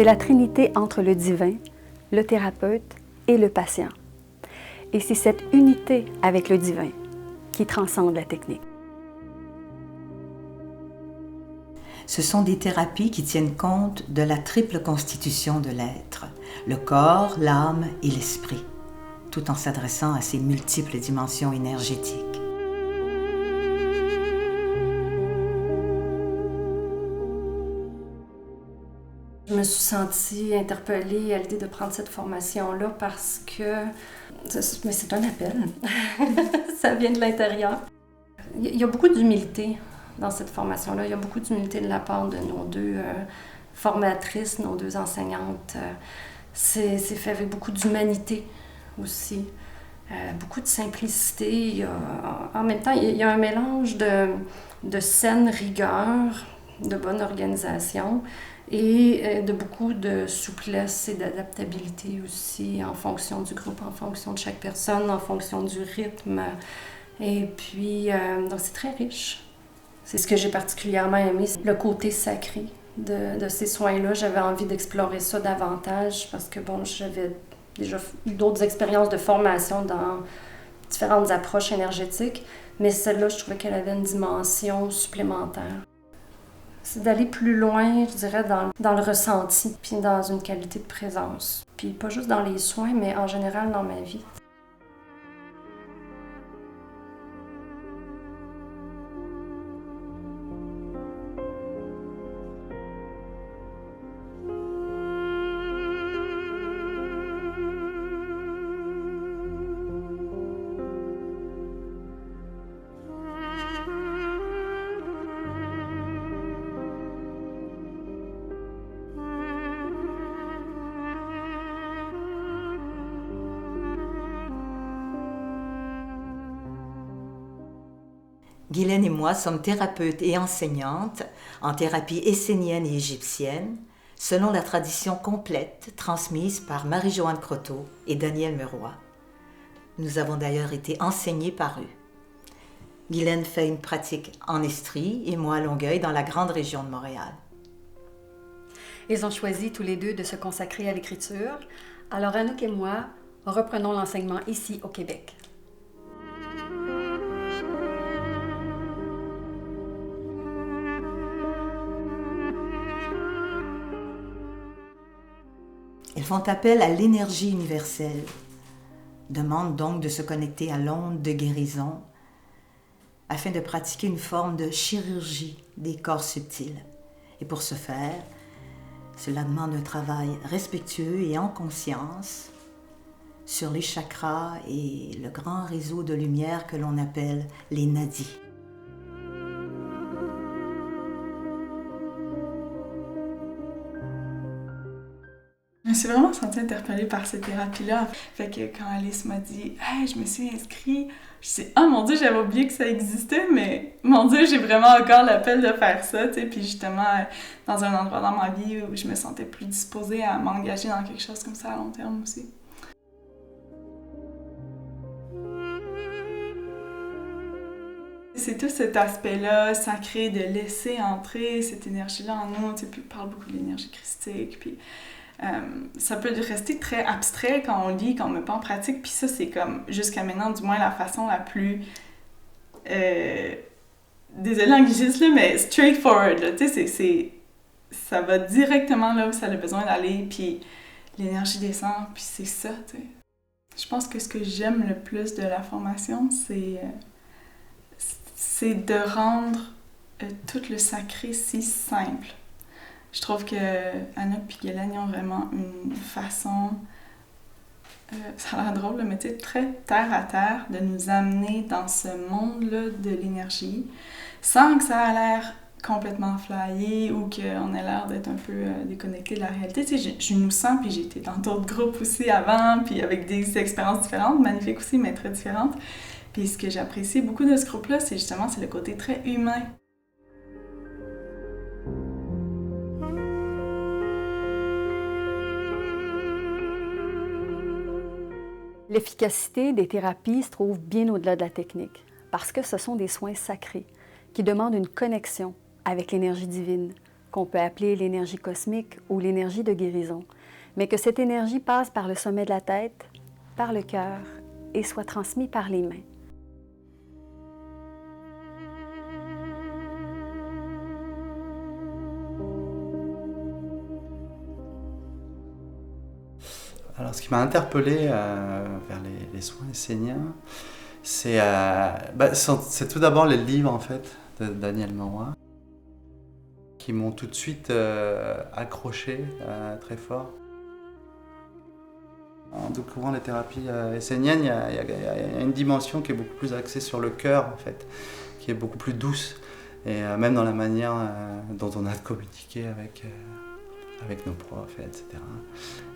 C'est la trinité entre le divin, le thérapeute et le patient. Et c'est cette unité avec le divin qui transcende la technique. Ce sont des thérapies qui tiennent compte de la triple constitution de l'être, le corps, l'âme et l'esprit, tout en s'adressant à ces multiples dimensions énergétiques. Je me suis sentie interpellée à l'idée de prendre cette formation-là parce que mais c'est un appel. Ça vient de l'intérieur. Il y a beaucoup d'humilité dans cette formation-là. Il y a beaucoup d'humilité de la part de nos deux formatrices, nos deux enseignantes. C'est fait avec beaucoup d'humanité aussi, beaucoup de simplicité. En même temps, il y a un mélange de saine rigueur, de bonne organisation et de beaucoup de souplesse et d'adaptabilité aussi en fonction du groupe, en fonction de chaque personne, en fonction du rythme. Et puis, donc c'est très riche. C'est ce que j'ai particulièrement aimé, le côté sacré de ces soins-là. J'avais envie d'explorer ça davantage parce que, bon, j'avais déjà eu d'autres expériences de formation dans différentes approches énergétiques, mais celle-là, je trouvais qu'elle avait une dimension supplémentaire. C'est d'aller plus loin, je dirais, dans le ressenti, puis dans une qualité de présence. Puis pas juste dans les soins, mais en général dans ma vie. Guylaine et moi sommes thérapeutes et enseignantes en thérapie essénienne et égyptienne, selon la tradition complète transmise par Marie-Joanne Croteau et Daniel Meroy. Nous avons d'ailleurs été enseignés par eux. Guylaine fait une pratique en Estrie et moi à Longueuil, dans la grande région de Montréal. Ils ont choisi tous les deux de se consacrer à l'écriture. Alors Anouk et moi reprenons l'enseignement ici au Québec. Ils font appel à l'énergie universelle, demandent donc de se connecter à l'onde de guérison afin de pratiquer une forme de chirurgie des corps subtils. Et pour ce faire, cela demande un travail respectueux et en conscience sur les chakras et le grand réseau de lumière que l'on appelle les nadis. Je me suis vraiment sentie interpellée par cette thérapie-là. Fait que quand Alice m'a dit « Hey, je me suis inscrite », je me suis dit « Oh mon Dieu, j'avais oublié que ça existait, mais mon Dieu, j'ai vraiment encore l'appel de faire ça. » tu sais. Puis justement, dans un endroit dans ma vie où je me sentais plus disposée à m'engager dans quelque chose comme ça à long terme aussi. C'est tout cet aspect-là sacré de laisser entrer cette énergie-là en nous. Tu sais, puis on parle beaucoup de l'énergie christique, puis ça peut rester très abstrait quand on lit, quand on met pas en pratique, puis ça, c'est comme, jusqu'à maintenant, du moins, la façon la plus... désolée l'anglicisme, là, mais straightforward, là, tu sais, ça va directement là où ça a besoin d'aller, puis l'énergie descend, puis c'est ça, tu sais. Je pense que ce que j'aime le plus de la formation, c'est de rendre tout le sacré si simple. Je trouve que Anouk et Guylaine ont vraiment une façon, ça a l'air drôle, mais tu sais, très terre à terre, de nous amener dans ce monde-là de l'énergie, sans que ça ait l'air complètement flyé ou qu'on ait l'air d'être un peu déconnecté de la réalité. Tu sais, je nous sens, puis j'ai été dans d'autres groupes aussi avant, puis avec des expériences différentes, magnifiques aussi, mais très différentes. Puis ce que j'apprécie beaucoup de ce groupe-là, c'est le côté très humain. L'efficacité des thérapies se trouve bien au-delà de la technique, parce que ce sont des soins sacrés qui demandent une connexion avec l'énergie divine, qu'on peut appeler l'énergie cosmique ou l'énergie de guérison, mais que cette énergie passe par le sommet de la tête, par le cœur et soit transmise par les mains. Alors, ce qui m'a interpellé vers les soins esséniens, c'est tout d'abord les livres en fait de Daniel Maurois qui m'ont tout de suite accroché très fort. En découvrant les thérapies esséniennes, il y a une dimension qui est beaucoup plus axée sur le cœur en fait, qui est beaucoup plus douce et même dans la manière dont on a de communiquer avec nos profs, etc.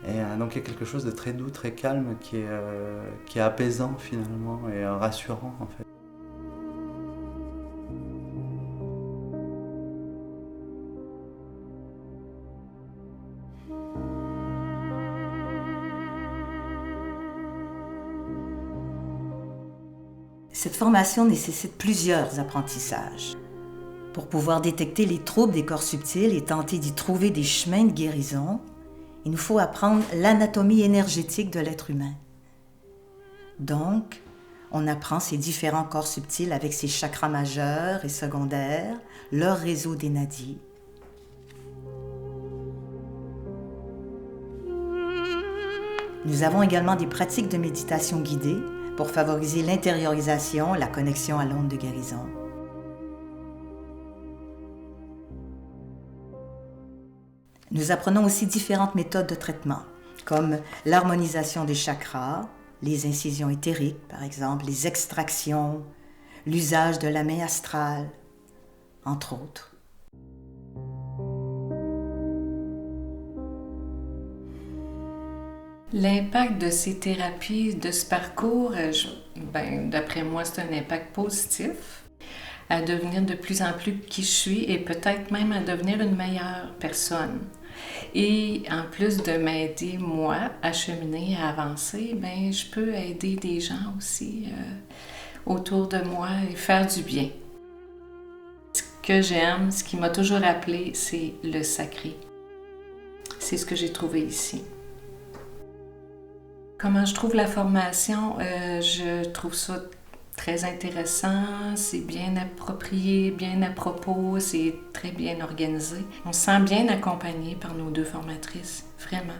Et donc il y a quelque chose de très doux, très calme, qui est apaisant finalement et rassurant en fait. Cette formation nécessite plusieurs apprentissages. Pour pouvoir détecter les troubles des corps subtils et tenter d'y trouver des chemins de guérison, il nous faut apprendre l'anatomie énergétique de l'être humain. Donc, on apprend ces différents corps subtils avec ses chakras majeurs et secondaires, leur réseau des nadis. Nous avons également des pratiques de méditation guidée pour favoriser l'intériorisation, la connexion à l'onde de guérison. Nous apprenons aussi différentes méthodes de traitement, comme l'harmonisation des chakras, les incisions éthériques, par exemple, les extractions, l'usage de la main astrale, entre autres. L'impact de ces thérapies, de ce parcours, d'après moi, c'est un impact positif à devenir de plus en plus qui je suis et peut-être même à devenir une meilleure personne. Et en plus de m'aider, moi, à cheminer, à avancer, je peux aider des gens aussi autour de moi et faire du bien. Ce que j'aime, ce qui m'a toujours appelé, c'est le sacré. C'est ce que j'ai trouvé ici. Comment je trouve la formation? Je trouve ça très intéressant, c'est bien approprié, bien à propos, c'est très bien organisé. On se sent bien accompagné par nos deux formatrices, vraiment.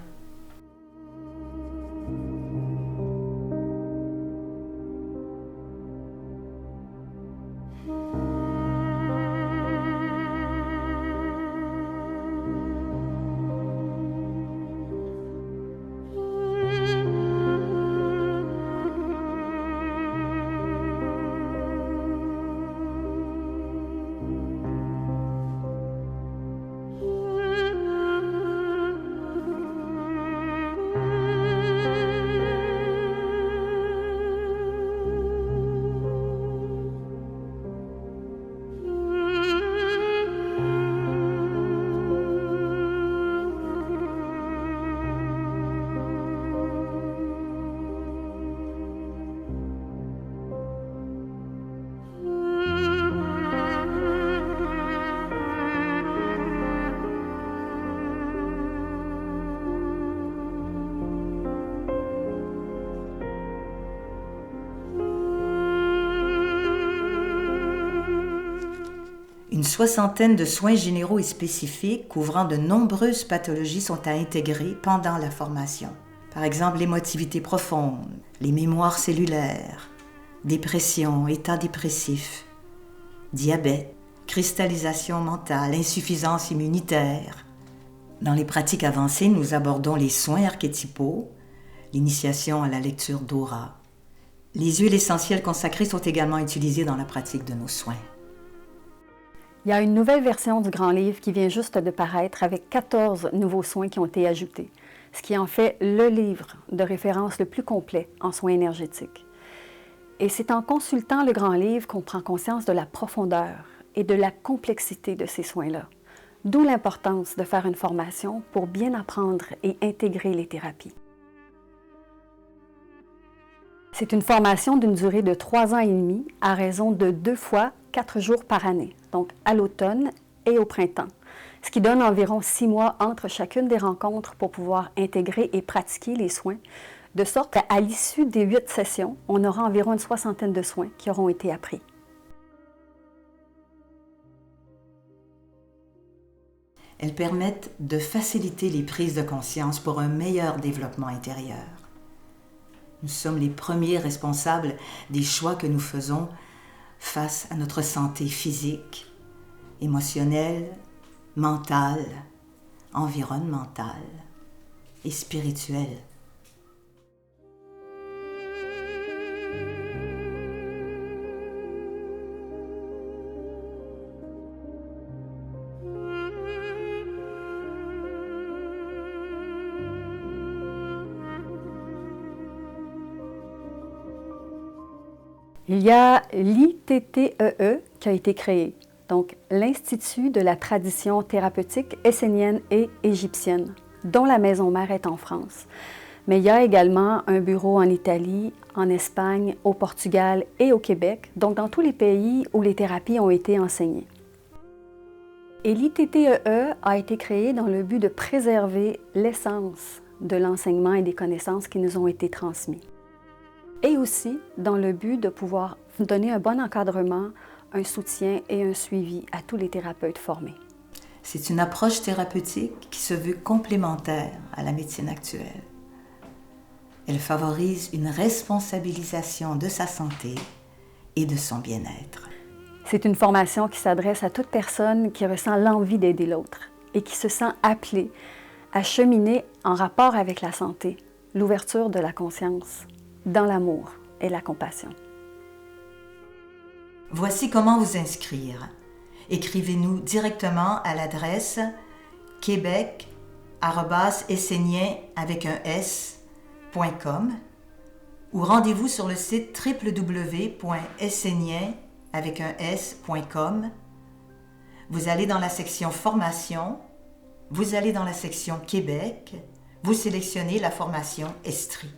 Une soixantaine de soins généraux et spécifiques couvrant de nombreuses pathologies sont à intégrer pendant la formation. Par exemple, l'émotivité profonde, les mémoires cellulaires, dépression, état dépressif, diabète, cristallisation mentale, insuffisance immunitaire. Dans les pratiques avancées, nous abordons les soins archétypaux, l'initiation à la lecture d'aura. Les huiles essentielles consacrées sont également utilisées dans la pratique de nos soins. Il y a une nouvelle version du Grand Livre qui vient juste de paraître avec 14 nouveaux soins qui ont été ajoutés, ce qui en fait le livre de référence le plus complet en soins énergétiques. Et c'est en consultant le Grand Livre qu'on prend conscience de la profondeur et de la complexité de ces soins-là, d'où l'importance de faire une formation pour bien apprendre et intégrer les thérapies. C'est une formation d'une durée de 3 ans et demi à raison de 2 fois 4 jours par année, donc à l'automne et au printemps. ce qui donne environ 6 mois entre chacune des rencontres pour pouvoir intégrer et pratiquer les soins, de sorte qu'à l'issue des 8 sessions, on aura environ une 60aine de soins qui auront été appris. Elles permettent de faciliter les prises de conscience pour un meilleur développement intérieur. Nous sommes les premiers responsables des choix que nous faisons face à notre santé physique, émotionnelle, mentale, environnementale et spirituelle. Il y a l'ITTEE qui a été créé, donc l'Institut de la tradition thérapeutique essénienne et égyptienne, dont la maison mère est en France. Mais il y a également un bureau en Italie, en Espagne, au Portugal et au Québec, donc dans tous les pays où les thérapies ont été enseignées. Et l'ITTEE a été créé dans le but de préserver l'essence de l'enseignement et des connaissances qui nous ont été transmises. Et aussi dans le but de pouvoir donner un bon encadrement, un soutien et un suivi à tous les thérapeutes formés. C'est une approche thérapeutique qui se veut complémentaire à la médecine actuelle. Elle favorise une responsabilisation de sa santé et de son bien-être. C'est une formation qui s'adresse à toute personne qui ressent l'envie d'aider l'autre et qui se sent appelée à cheminer en rapport avec la santé, l'ouverture de la conscience, dans l'amour et la compassion. Voici comment vous inscrire. Écrivez-nous directement à l'adresse québec@essénien.com ou rendez-vous sur le site www.essénien.com. Vous allez dans la section Formation, vous allez dans la section Québec, vous sélectionnez la formation Estrie.